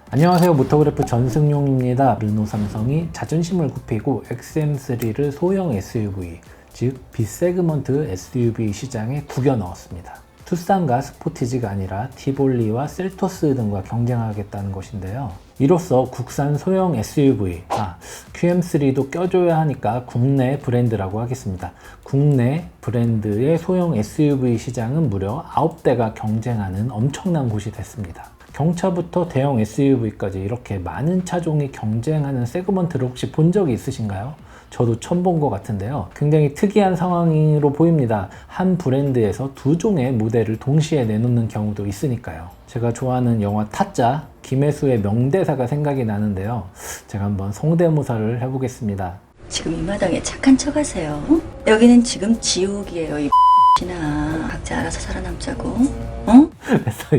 안녕하세요, 모터그래프 전승용입니다. 르노 삼성이 자존심을 굽히고 XM3를 소형 SUV, 즉 B세그먼트 SUV 시장에 구겨 넣었습니다. 투싼과 스포티지가 아니라 티볼리와 셀토스 등과 경쟁하겠다는 것인데요. 이로써 국산 소형 SUV, QM3도 껴줘야 하니까 국내 브랜드라고 하겠습니다. 국내 브랜드의 소형 SUV 시장은 무려 9대가 경쟁하는 엄청난 곳이 됐습니다. 경차부터 대형 SUV까지 이렇게 많은 차종이 경쟁하는 세그먼트를 혹시 본 적이 있으신가요? 저도 처음 본 것 같은데요. 굉장히 특이한 상황으로 보입니다. 한 브랜드에서 두 종의 모델을 동시에 내놓는 경우도 있으니까요. 제가 좋아하는 영화 타짜, 김혜수의 명대사가 생각이 나는데요. 제가 한번 성대모사를 해보겠습니다. 지금 이 마당에 착한 척 하세요. 여기는 지금 지옥이에요, 이 나 각자 알아서 살아남자고. 그래서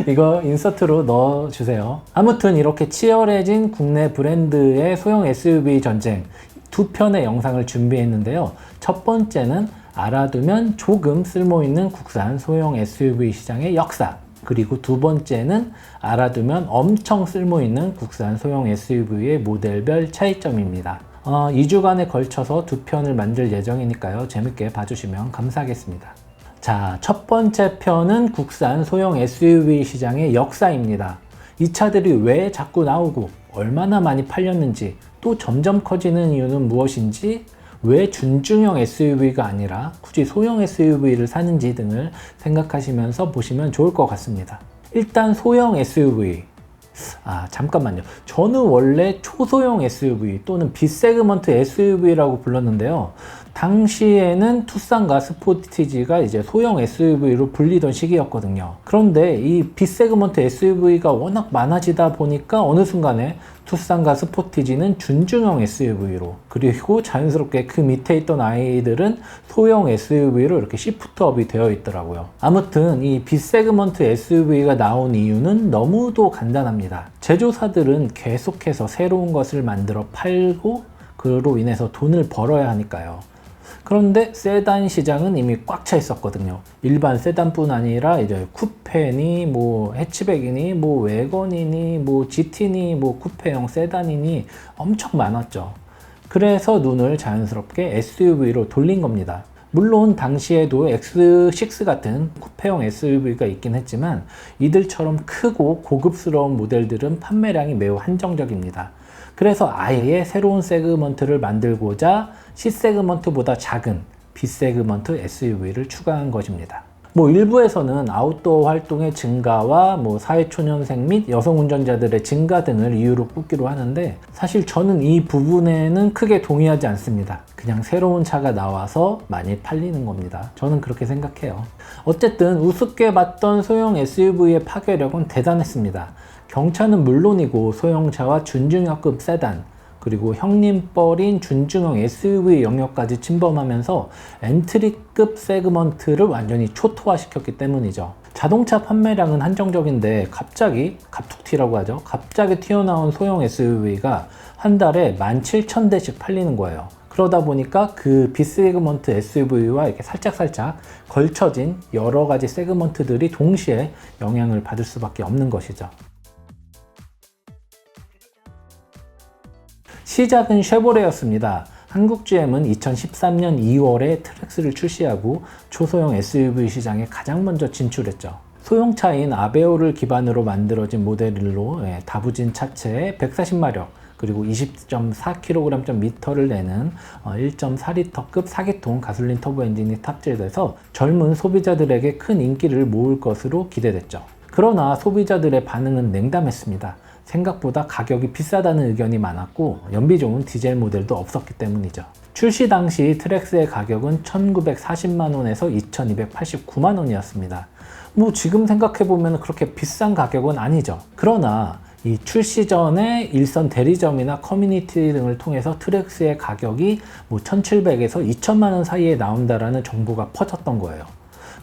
이거 인서트로 넣어주세요. 아무튼 이렇게 치열해진 국내 브랜드의 소형 SUV 전쟁 두 편의 영상을 준비했는데요. 첫 번째는 알아두면 조금 쓸모있는 국산 소형 SUV 시장의 역사, 그리고 두 번째는 알아두면 엄청 쓸모있는 국산 소형 SUV의 모델별 차이점입니다. 2주간에 걸쳐서 두 편을 만들 예정이니까요. 재밌게 봐주시면 감사하겠습니다. 자, 첫 번째 편은 국산 소형 SUV 시장의 역사입니다. 이 차들이 왜 자꾸 나오고 얼마나 많이 팔렸는지, 또 점점 커지는 이유는 무엇인지, 왜 준중형 SUV가 아니라 굳이 소형 SUV를 사는지 등을 생각하시면서 보시면 좋을 것 같습니다. 일단 소형 SUV. 잠깐만요. 저는 원래 초소형 SUV 또는 B세그먼트 SUV라고 불렀는데요. 당시에는 투싼과 스포티지가 이제 소형 SUV로 불리던 시기였거든요. 그런데 이 B세그먼트 SUV가 워낙 많아지다 보니까 어느 순간에 투싼과 스포티지는 준중형 SUV로, 그리고 자연스럽게 그 밑에 있던 아이들은 소형 SUV로 이렇게 시프트업이 되어 있더라고요. 아무튼 이 B세그먼트 SUV가 나온 이유는 너무도 간단합니다. 제조사들은 계속해서 새로운 것을 만들어 팔고 그로 인해서 돈을 벌어야 하니까요. 그런데 세단 시장은 이미 꽉 차 있었거든요. 일반 세단뿐 아니라 이제 쿠페니, 해치백이니, 외건이니, GT니, 쿠페형 세단이니 엄청 많았죠. 그래서 눈을 자연스럽게 SUV로 돌린 겁니다. 물론 당시에도 X6 같은 쿠페형 SUV가 있긴 했지만 이들처럼 크고 고급스러운 모델들은 판매량이 매우 한정적입니다. 그래서 아예 새로운 세그먼트를 만들고자 C세그먼트보다 작은 B세그먼트 SUV를 추가한 것입니다. 일부에서는 아웃도어 활동의 증가와 사회초년생 및 여성 운전자들의 증가 등을 이유로 꼽기로 하는데, 사실 저는 이 부분에는 크게 동의하지 않습니다. 그냥 새로운 차가 나와서 많이 팔리는 겁니다. 저는 그렇게 생각해요. 어쨌든 우습게 봤던 소형 SUV의 파괴력은 대단했습니다. 경차는 물론이고 소형차와 준중형급 세단, 그리고 형님뻘인 준중형 SUV 영역까지 침범하면서 엔트리급 세그먼트를 완전히 초토화시켰기 때문이죠. 자동차 판매량은 한정적인데 갑자기 갑툭튀라고 하죠. 갑자기 튀어나온 소형 SUV가 한 달에 17,000대씩 팔리는 거예요. 그러다 보니까 그 B세그먼트 SUV와 이렇게 살짝살짝 걸쳐진 여러 가지 세그먼트들이 동시에 영향을 받을 수밖에 없는 것이죠. 시작은 쉐보레였습니다. 한국 GM은 2013년 2월에 트랙스를 출시하고 초소형 SUV 시장에 가장 먼저 진출했죠. 소형차인 아베오를 기반으로 만들어진 모델로 다부진 차체에 140마력, 그리고 20.4kg/m를 내는 1.4L급 4기통 가솔린 터보 엔진이 탑재돼서 젊은 소비자들에게 큰 인기를 모을 것으로 기대됐죠. 그러나 소비자들의 반응은 냉담했습니다. 생각보다 가격이 비싸다는 의견이 많았고 연비 좋은 디젤 모델도 없었기 때문이죠. 출시 당시 트랙스의 가격은 1,940만원에서 2,289만원이었습니다. 지금 생각해보면 그렇게 비싼 가격은 아니죠. 그러나 이 출시 전에 일선 대리점이나 커뮤니티 등을 통해서 트랙스의 가격이 1,700에서 2,000만원 사이에 나온다라는 정보가 퍼졌던 거예요.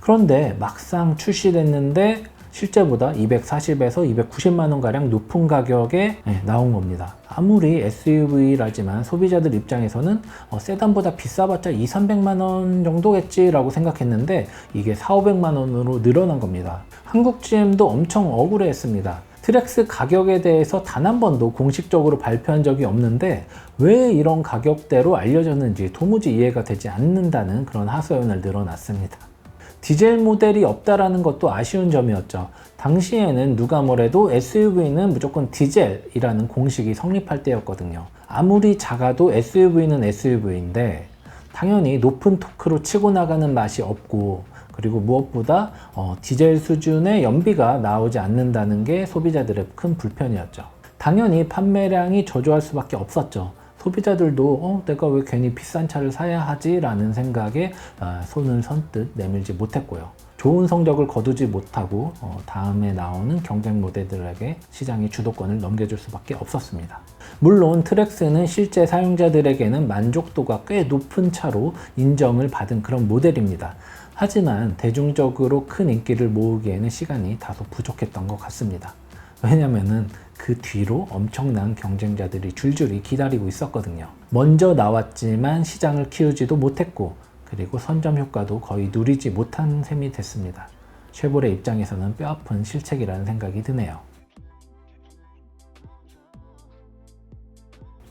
그런데 막상 출시됐는데 실제보다 240에서 290만원가량 높은 가격에 나온 겁니다. 아무리 SUV라지만 소비자들 입장에서는 세단보다 비싸봤자 200~300만원 정도겠지라고 생각했는데 이게 400~500만원으로 늘어난 겁니다. 한국 GM도 엄청 억울해했습니다. 트랙스 가격에 대해서 단 한 번도 공식적으로 발표한 적이 없는데 왜 이런 가격대로 알려졌는지 도무지 이해가 되지 않는다는 그런 하소연을 늘어놨습니다. 디젤 모델이 없다라는 것도 아쉬운 점이었죠. 당시에는 누가 뭐래도 SUV는 무조건 디젤이라는 공식이 성립할 때였거든요. 아무리 작아도 SUV는 SUV인데 당연히 높은 토크로 치고 나가는 맛이 없고, 그리고 무엇보다 디젤 수준의 연비가 나오지 않는다는 게 소비자들의 큰 불편이었죠. 당연히 판매량이 저조할 수밖에 없었죠. 소비자들도 내가 왜 괜히 비싼 차를 사야 하지? 라는 생각에 손을 선뜻 내밀지 못했고요. 좋은 성적을 거두지 못하고 다음에 나오는 경쟁 모델들에게 시장의 주도권을 넘겨줄 수밖에 없었습니다. 물론 트랙스는 실제 사용자들에게는 만족도가 꽤 높은 차로 인정을 받은 그런 모델입니다. 하지만 대중적으로 큰 인기를 모으기에는 시간이 다소 부족했던 것 같습니다. 왜냐면은 그 뒤로 엄청난 경쟁자들이 줄줄이 기다리고 있었거든요. 먼저 나왔지만 시장을 키우지도 못했고, 그리고 선점 효과도 거의 누리지 못한 셈이 됐습니다. 쉐보레 입장에서는 뼈아픈 실책이라는 생각이 드네요.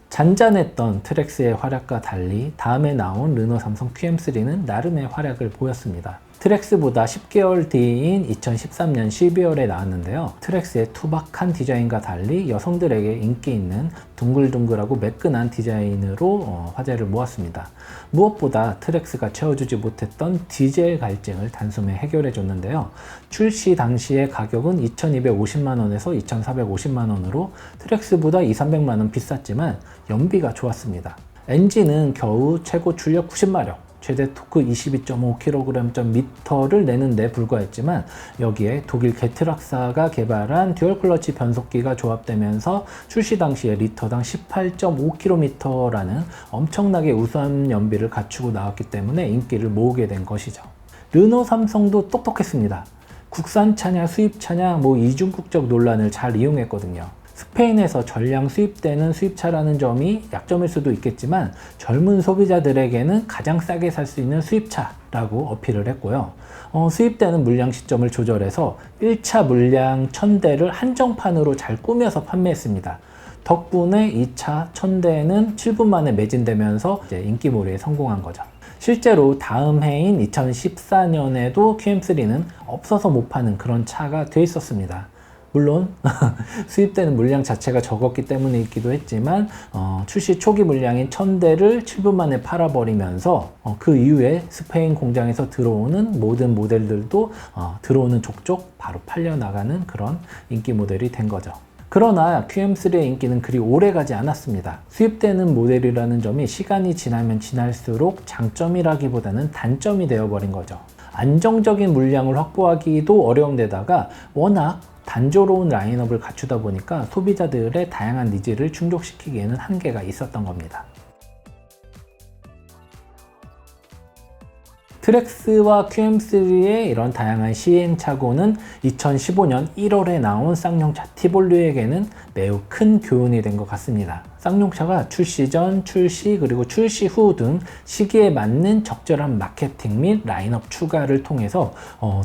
잔잔했던 트랙스의 활약과 달리 다음에 나온 르노 삼성 QM3는 나름의 활약을 보였습니다. 트랙스보다 10개월 뒤인 2013년 12월에 나왔는데요. 트랙스의 투박한 디자인과 달리 여성들에게 인기 있는 둥글둥글하고 매끈한 디자인으로 화제를 모았습니다. 무엇보다 트랙스가 채워주지 못했던 디젤 갈증을 단숨에 해결해 줬는데요. 출시 당시의 가격은 2,250만원에서 2,450만원으로 트랙스보다 2,300만원 비쌌지만 연비가 좋았습니다. 엔진은 겨우 최고 출력 90마력, 최대 토크 22.5kg/m를 내는 데 불과했지만 여기에 독일 게트락사가 개발한 듀얼 클러치 변속기가 조합되면서 출시 당시에 리터당 18.5km라는 엄청나게 우수한 연비를 갖추고 나왔기 때문에 인기를 모으게 된 것이죠. 르노 삼성도 똑똑했습니다. 국산차냐 수입차냐 이중국적 논란을 잘 이용했거든요. 스페인에서 전량 수입되는 수입차라는 점이 약점일 수도 있겠지만 젊은 소비자들에게는 가장 싸게 살 수 있는 수입차라고 어필을 했고요. 수입되는 물량 시점을 조절해서 1차 물량 1000대를 한정판으로 잘 꾸며서 판매했습니다. 덕분에 2차 1000대는 7분 만에 매진되면서 이제 인기몰이에 성공한 거죠. 실제로 다음 해인 2014년에도 QM3는 없어서 못 파는 그런 차가 돼 있었습니다. 물론 수입되는 물량 자체가 적었기 때문이기도 했지만 출시 초기 물량인 1000대를 7분 만에 팔아버리면서 그 이후에 스페인 공장에서 들어오는 모든 모델들도 들어오는 족족 바로 팔려나가는 그런 인기 모델이 된 거죠. 그러나 QM3의 인기는 그리 오래가지 않았습니다. 수입되는 모델이라는 점이 시간이 지나면 지날수록 장점이라기보다는 단점이 되어버린 거죠. 안정적인 물량을 확보하기도 어려운 데다가 워낙 단조로운 라인업을 갖추다 보니까 소비자들의 다양한 니즈를 충족시키기에는 한계가 있었던 겁니다. 트랙스와 QM3의 이런 다양한 시행착오는 2015년 1월에 나온 쌍용차 티볼리에게는 매우 큰 교훈이 된 것 같습니다. 쌍용차가 출시 전, 출시, 그리고 출시 후 등 시기에 맞는 적절한 마케팅 및 라인업 추가를 통해서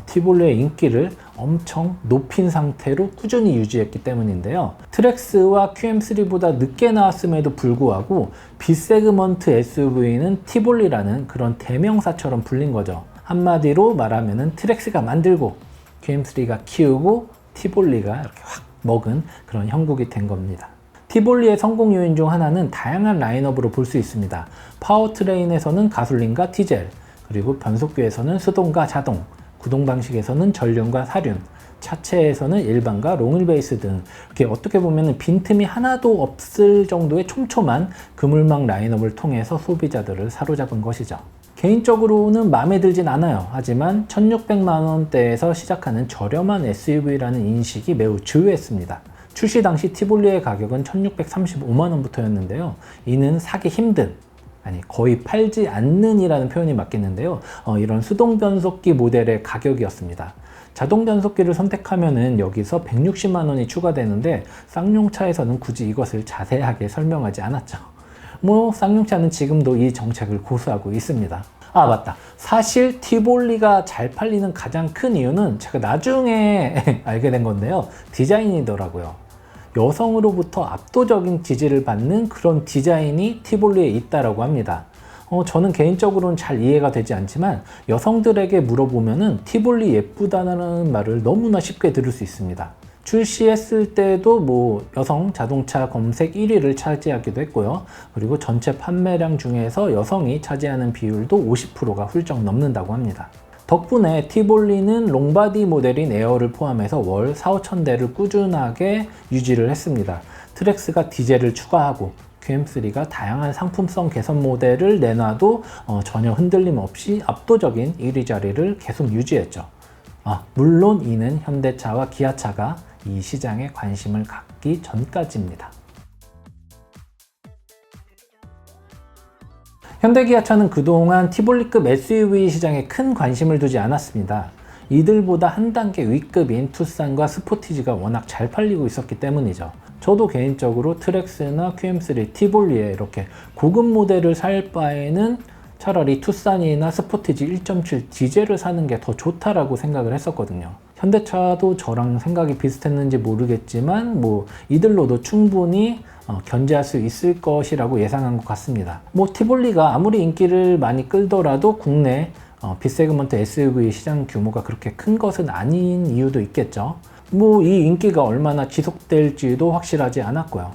티볼리의 인기를 엄청 높인 상태로 꾸준히 유지했기 때문인데요. 트랙스와 QM3보다 늦게 나왔음에도 불구하고 B세그먼트 SUV는 티볼리라는 그런 대명사처럼 불린 거죠. 한마디로 말하면은 트랙스가 만들고 QM3가 키우고 티볼리가 이렇게 확 먹은 그런 형국이 된 겁니다. 티볼리의 성공 요인 중 하나는 다양한 라인업으로 볼 수 있습니다. 파워트레인에서는 가솔린과 디젤, 그리고 변속기에서는 수동과 자동, 구동 방식에서는 전륜과 사륜, 차체에서는 일반과 롱휠 베이스 등 이렇게 어떻게 보면 빈틈이 하나도 없을 정도의 촘촘한 그물망 라인업을 통해서 소비자들을 사로잡은 것이죠. 개인적으로는 마음에 들진 않아요. 하지만 1600만원대에서 시작하는 저렴한 SUV라는 인식이 매우 주요했습니다. 출시 당시 티볼리의 가격은 1635만원부터였는데요. 이는 사기 힘든, 거의 팔지 않는 이라는 표현이 맞겠는데요. 이런 수동 변속기 모델의 가격이었습니다. 자동 변속기를 선택하면은 여기서 160만원이 추가되는데 쌍용차에서는 굳이 이것을 자세하게 설명하지 않았죠. 쌍용차는 지금도 이 정책을 고수하고 있습니다. 아, 맞다. 사실 티볼리가 잘 팔리는 가장 큰 이유는 제가 나중에 알게 된 건데요. 디자인이더라고요. 여성으로부터 압도적인 지지를 받는 그런 디자인이 티볼리에 있다라고 합니다. 저는 개인적으로는 잘 이해가 되지 않지만 여성들에게 물어보면은 티볼리 예쁘다는 말을 너무나 쉽게 들을 수 있습니다. 출시했을 때도 뭐 여성 자동차 검색 1위를 차지하기도 했고요. 그리고 전체 판매량 중에서 여성이 차지하는 비율도 50%가 훌쩍 넘는다고 합니다. 덕분에 티볼리는 롱바디 모델인 에어를 포함해서 월 4-5천 대를 꾸준하게 유지를 했습니다. 트랙스가 디젤을 추가하고 QM3가 다양한 상품성 개선 모델을 내놔도 전혀 흔들림 없이 압도적인 1위 자리를 계속 유지했죠. 물론 이는 현대차와 기아차가 이 시장에 관심을 갖기 전까지입니다. 현대기아차는 그동안 티볼리급 SUV 시장에 큰 관심을 두지 않았습니다. 이들보다 한 단계 위급인 투싼과 스포티지가 워낙 잘 팔리고 있었기 때문이죠. 저도 개인적으로 트랙스나 QM3, 티볼리에 이렇게 고급 모델을 살 바에는 차라리 투싼이나 스포티지 1.7 디젤을 사는 게 더 좋다라고 생각을 했었거든요. 현대차도 저랑 생각이 비슷했는지 모르겠지만 이들로도 충분히 견제할 수 있을 것이라고 예상한 것 같습니다. 티볼리가 아무리 인기를 많이 끌더라도 국내 B세그먼트 SUV 시장 규모가 그렇게 큰 것은 아닌 이유도 있겠죠. 이 인기가 얼마나 지속될지도 확실하지 않았고요.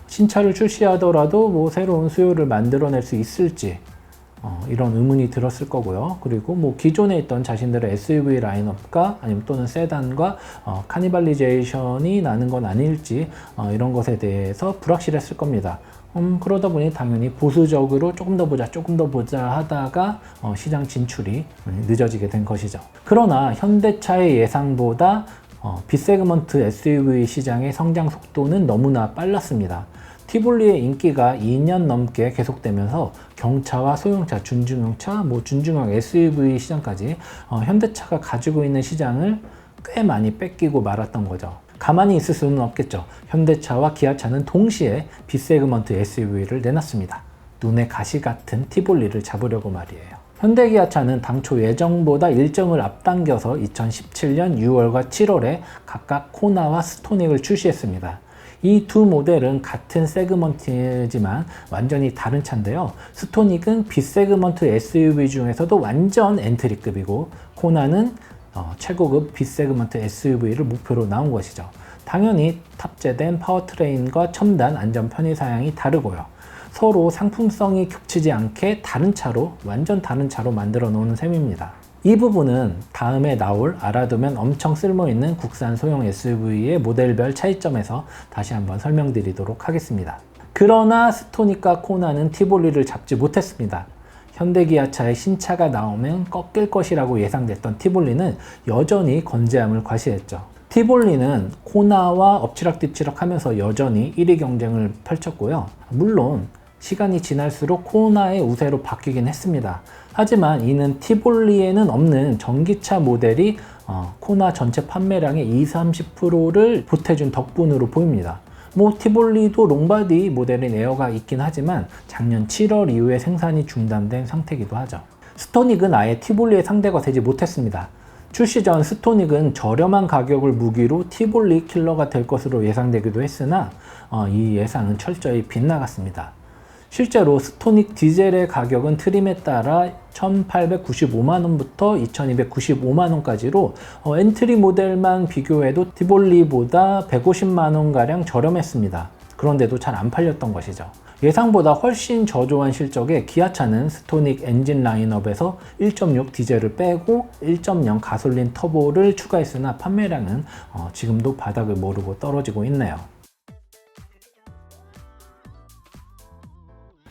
신차를 출시하더라도 새로운 수요를 만들어낼 수 있을지 이런 의문이 들었을 거고요. 그리고 기존에 있던 자신들의 SUV 라인업과 아니면 또는 세단과 카니발리제이션이 나는 건 아닐지 이런 것에 대해서 불확실했을 겁니다. 그러다 보니 당연히 보수적으로 조금 더 보자 하다가 시장 진출이 늦어지게 된 것이죠. 그러나 현대차의 예상보다 B세그먼트 SUV 시장의 성장 속도는 너무나 빨랐습니다. 티볼리의 인기가 2년 넘게 계속되면서 경차와 소형차, 준중형차, 준중형 SUV 시장까지 현대차가 가지고 있는 시장을 꽤 많이 뺏기고 말았던 거죠. 가만히 있을 수는 없겠죠. 현대차와 기아차는 동시에 B세그먼트 SUV를 내놨습니다. 눈에 가시 같은 티볼리를 잡으려고 말이에요. 현대기아차는 당초 예정보다 일정을 앞당겨서 2017년 6월과 7월에 각각 코나와 스토닉을 출시했습니다. 이 두 모델은 같은 세그먼트지만 완전히 다른 차인데요. 스토닉은 B세그먼트 SUV 중에서도 완전 엔트리급이고 코나는 최고급 B세그먼트 SUV를 목표로 나온 것이죠. 당연히 탑재된 파워트레인과 첨단 안전 편의 사양이 다르고요. 서로 상품성이 겹치지 않게 완전 다른 차로 만들어 놓은 셈입니다. 이 부분은 다음에 나올 알아두면 엄청 쓸모있는 국산 소형 SUV의 모델별 차이점에서 다시 한번 설명드리도록 하겠습니다. 그러나 스토닉과 코나는 티볼리를 잡지 못했습니다. 현대기아차의 신차가 나오면 꺾일 것이라고 예상됐던 티볼리는 여전히 건재함을 과시했죠. 티볼리는 코나와 엎치락뒤치락 하면서 여전히 1위 경쟁을 펼쳤고요. 물론 시간이 지날수록 코나의 우세로 바뀌긴 했습니다. 하지만 이는 티볼리에는 없는 전기차 모델이 코나 전체 판매량의 20-30%를 보태준 덕분으로 보입니다. 티볼리도 롱바디 모델인 에어가 있긴 하지만 작년 7월 이후에 생산이 중단된 상태이기도 하죠. 스토닉은 아예 티볼리의 상대가 되지 못했습니다. 출시 전 스토닉은 저렴한 가격을 무기로 티볼리 킬러가 될 것으로 예상되기도 했으나 이 예상은 철저히 빗나갔습니다. 실제로 스토닉 디젤의 가격은 트림에 따라 1,895만원부터 2,295만원까지로 엔트리 모델만 비교해도 티볼리보다 150만원가량 저렴했습니다. 그런데도 잘 안 팔렸던 것이죠. 예상보다 훨씬 저조한 실적에 기아차는 스토닉 엔진 라인업에서 1.6 디젤을 빼고 1.0 가솔린 터보를 추가했으나 판매량은 지금도 바닥을 모르고 떨어지고 있네요.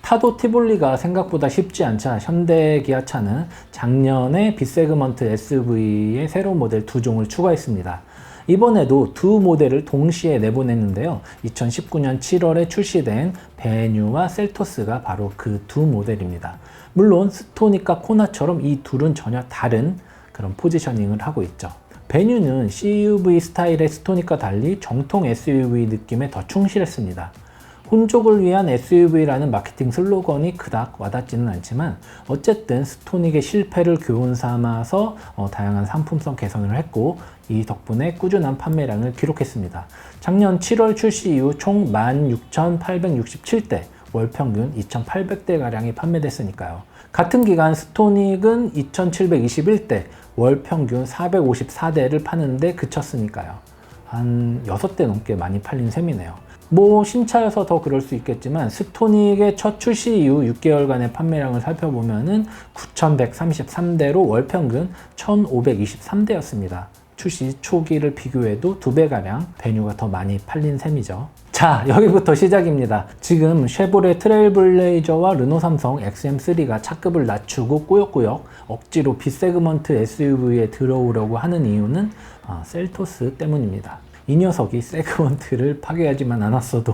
타도 티볼리가 생각보다 쉽지 않자 현대기아차는 작년에 B세그먼트 SUV의 새로운 모델 2종을 추가했습니다. 이번에도 두 모델을 동시에 내보냈는데요. 2019년 7월에 출시된 베뉴와 셀토스가 바로 그 두 모델입니다. 물론 스토닉과 코나처럼 이 둘은 전혀 다른 그런 포지셔닝을 하고 있죠. 베뉴는 CUV 스타일의 스토닉과 달리 정통 SUV 느낌에 더 충실했습니다. 혼족을 위한 SUV라는 마케팅 슬로건이 그닥 와닿지는 않지만 어쨌든 스토닉의 실패를 교훈 삼아서 다양한 상품성 개선을 했고 이 덕분에 꾸준한 판매량을 기록했습니다. 작년 7월 출시 이후 총 16,867대, 월 평균 2,800대가량이 판매됐으니까요. 같은 기간 스토닉은 2,721대, 월 평균 454대를 파는데 그쳤으니까요. 한 6대 넘게 많이 팔린 셈이네요. 뭐 신차여서 더 그럴 수 있겠지만 스토닉의 첫 출시 이후 6개월간의 판매량을 살펴보면은 9,133대로 월 평균 1,523대였습니다. 출시 초기를 비교해도 2배가량 베뉴가 더 많이 팔린 셈이죠. 자, 여기부터 시작입니다. 지금 쉐보레 트레일블레이저와 르노 삼성 XM3가 차급을 낮추고 꾸역꾸역 억지로 B세그먼트 SUV에 들어오려고 하는 이유는 셀토스 때문입니다. 이 녀석이 세그먼트를 파괴하지만 않았어도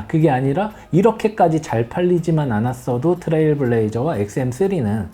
그게 아니라 이렇게까지 잘 팔리지만 않았어도 트레일블레이저와 XM3는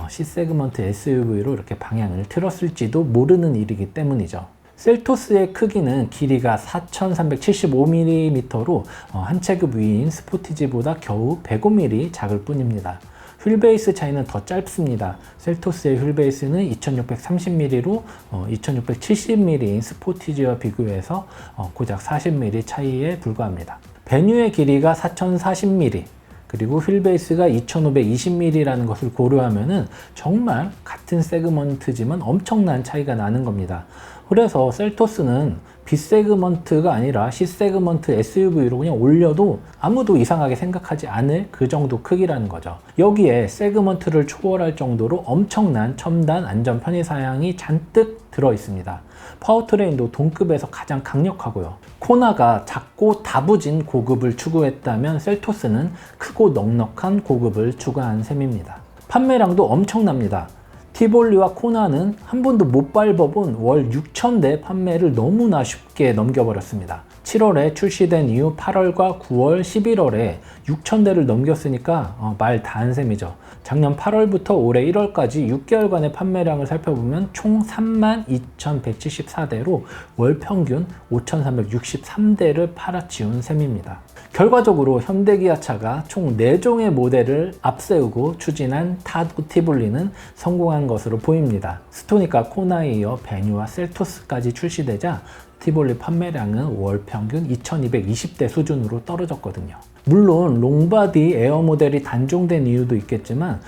C세그먼트 SUV로 이렇게 방향을 틀었을지도 모르는 일이기 때문이죠. 셀토스의 크기는 길이가 4,375mm로 한 체급 위인 스포티지보다 겨우 105mm 작을 뿐입니다. 휠베이스 차이는 더 짧습니다. 셀토스의 휠베이스는 2630mm로 2670mm인 스포티지와 비교해서 고작 40mm 차이에 불과합니다. 베뉴의 길이가 4040mm 그리고 휠베이스가 2520mm라는 것을 고려하면은 정말 같은 세그먼트지만 엄청난 차이가 나는 겁니다. 그래서 셀토스는 B세그먼트가 아니라 C세그먼트 SUV로 그냥 올려도 아무도 이상하게 생각하지 않을 그 정도 크기라는 거죠. 여기에 세그먼트를 초월할 정도로 엄청난 첨단 안전 편의 사양이 잔뜩 들어 있습니다. 파워트레인도 동급에서 가장 강력하고요. 코나가 작고 다부진 고급을 추구했다면 셀토스는 크고 넉넉한 고급을 추구한 셈입니다. 판매량도 엄청납니다. 티볼리와 코나는 한 번도 못 밟아본 월 6,000대 판매를 너무나 쉽게 넘겨버렸습니다. 7월에 출시된 이후 8월과 9월, 11월에 6,000대를 넘겼으니까 말 다 한 셈이죠. 작년 8월부터 올해 1월까지 6개월간의 판매량을 살펴보면 총 32,174대로 월 평균 5,363대를 팔아치운 셈입니다. 결과적으로 현대기아차가 총 4종의 모델을 앞세우고 추진한 타도 티볼리는 성공한 것으로 보입니다. 스토닉과 코나에 이어 베뉴와 셀토스까지 출시되자 티볼리 판매량은 월 평균 2220대 수준으로 떨어졌거든요. 물론 롱바디 에어 모델이 단종된 이유도 있겠지만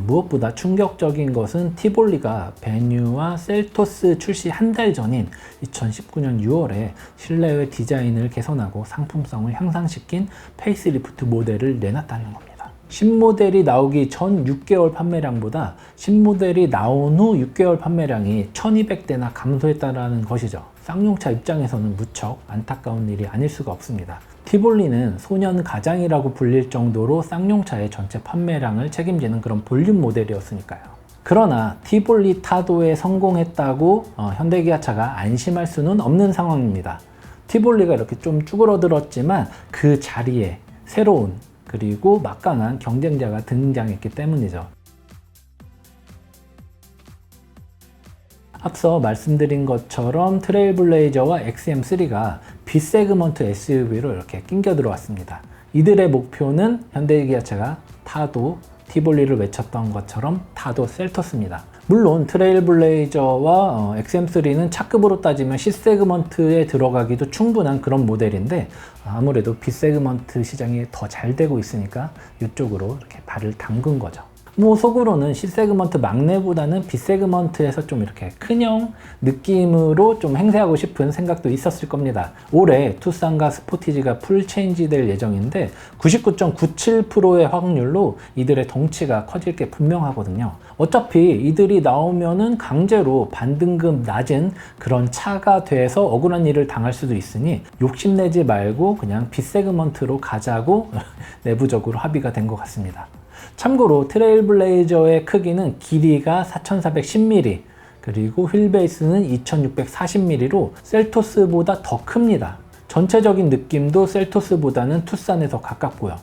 무엇보다 충격적인 것은 티볼리가 베뉴와 셀토스 출시 한 달 전인 2019년 6월에 실내외 디자인을 개선하고 상품성을 향상시킨 페이스리프트 모델을 내놨다는 겁니다. 신모델이 나오기 전 6개월 판매량보다 신모델이 나온 후 6개월 판매량이 1200대나 감소했다는 것이죠. 쌍용차 입장에서는 무척 안타까운 일이 아닐 수가 없습니다. 티볼리는 소년 가장이라고 불릴 정도로 쌍용차의 전체 판매량을 책임지는 그런 볼륨 모델이었으니까요. 그러나 티볼리 타도에 성공했다고 현대기아차가 안심할 수는 없는 상황입니다. 티볼리가 이렇게 좀 쭈그러들었지만 그 자리에 새로운 그리고 막강한 경쟁자가 등장했기 때문이죠. 앞서 말씀드린 것처럼 트레일블레이저와 XM3가 B세그먼트 SUV로 이렇게 낑겨 들어왔습니다. 이들의 목표는 현대기아차가 타도 티볼리를 외쳤던 것처럼 타도 셀토스입니다. 물론 트레일블레이저와 XM3는 차급으로 따지면 C세그먼트에 들어가기도 충분한 그런 모델인데 아무래도 B세그먼트 시장이 더 잘 되고 있으니까 이쪽으로 이렇게 발을 담근 거죠. 뭐 속으로는 C세그먼트 막내보다는 B세그먼트에서 좀 이렇게 큰형 느낌으로 좀 행세하고 싶은 생각도 있었을 겁니다. 올해 투싼과 스포티지가 풀 체인지 될 예정인데 99.97%의 확률로 이들의 덩치가 커질 게 분명하거든요. 어차피 이들이 나오면은 강제로 반등급 낮은 그런 차가 돼서 억울한 일을 당할 수도 있으니 욕심내지 말고 그냥 B세그먼트로 가자고 내부적으로 합의가 된 것 같습니다. 참고로 트레일블레이저의 크기는 길이가 4410mm 그리고 휠베이스는 2640mm로 셀토스보다 더 큽니다. 전체적인 느낌도 셀토스보다는 투싼에 더 가깝고요.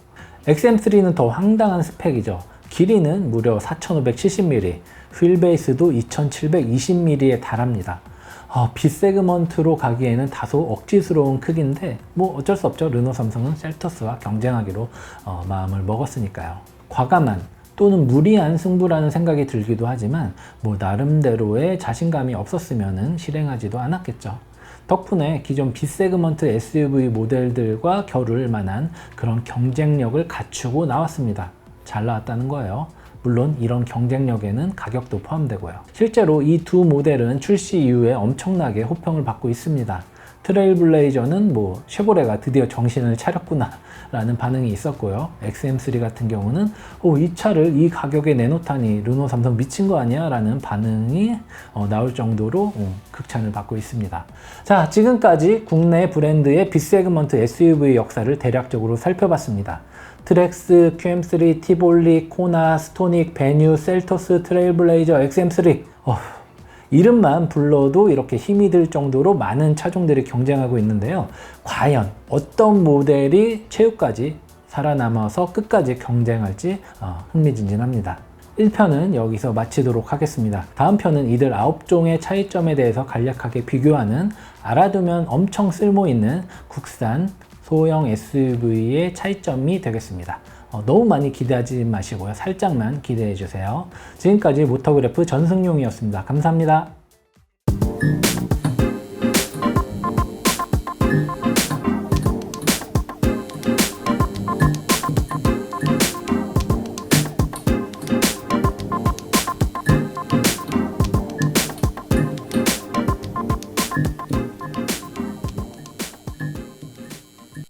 XM3는 더 황당한 스펙이죠. 길이는 무려 4570mm, 휠베이스도 2720mm에 달합니다. B세그먼트로 가기에는 다소 억지스러운 크기인데 뭐 어쩔 수 없죠. 르노 삼성은 셀토스와 경쟁하기로 마음을 먹었으니까요. 과감한 또는 무리한 승부라는 생각이 들기도 하지만 뭐 나름대로의 자신감이 없었으면 실행하지도 않았겠죠. 덕분에 기존 B세그먼트 SUV 모델들과 겨룰 만한 그런 경쟁력을 갖추고 나왔습니다. 잘 나왔다는 거예요. 물론 이런 경쟁력에는 가격도 포함되고요. 실제로 이 두 모델은 출시 이후에 엄청나게 호평을 받고 있습니다. 트레일블레이저는 뭐 쉐보레가 드디어 정신을 차렸구나 라는 반응이 있었고요. XM3 같은 경우는 이 차를 이 가격에 내놓다니 르노 삼성 미친 거 아니야? 라는 반응이 나올 정도로 극찬을 받고 있습니다. 자, 지금까지 국내 브랜드의 B세그먼트 SUV 역사를 대략적으로 살펴봤습니다. 트렉스, QM3, 티볼리, 코나, 스토닉, 베뉴, 셀토스, 트레일블레이저, XM3 이름만 불러도 이렇게 힘이 들 정도로 많은 차종들이 경쟁하고 있는데요. 과연 어떤 모델이 최후까지 살아남아서 끝까지 경쟁할지 흥미진진합니다. 1편은 여기서 마치도록 하겠습니다. 다음 편은 이들 9종의 차이점에 대해서 간략하게 비교하는 알아두면 엄청 쓸모있는 국산 소형 SUV의 차이점이 되겠습니다. 너무 많이 기대하지 마시고요. 살짝만 기대해 주세요. 지금까지 모터그래프 전승용이었습니다. 감사합니다.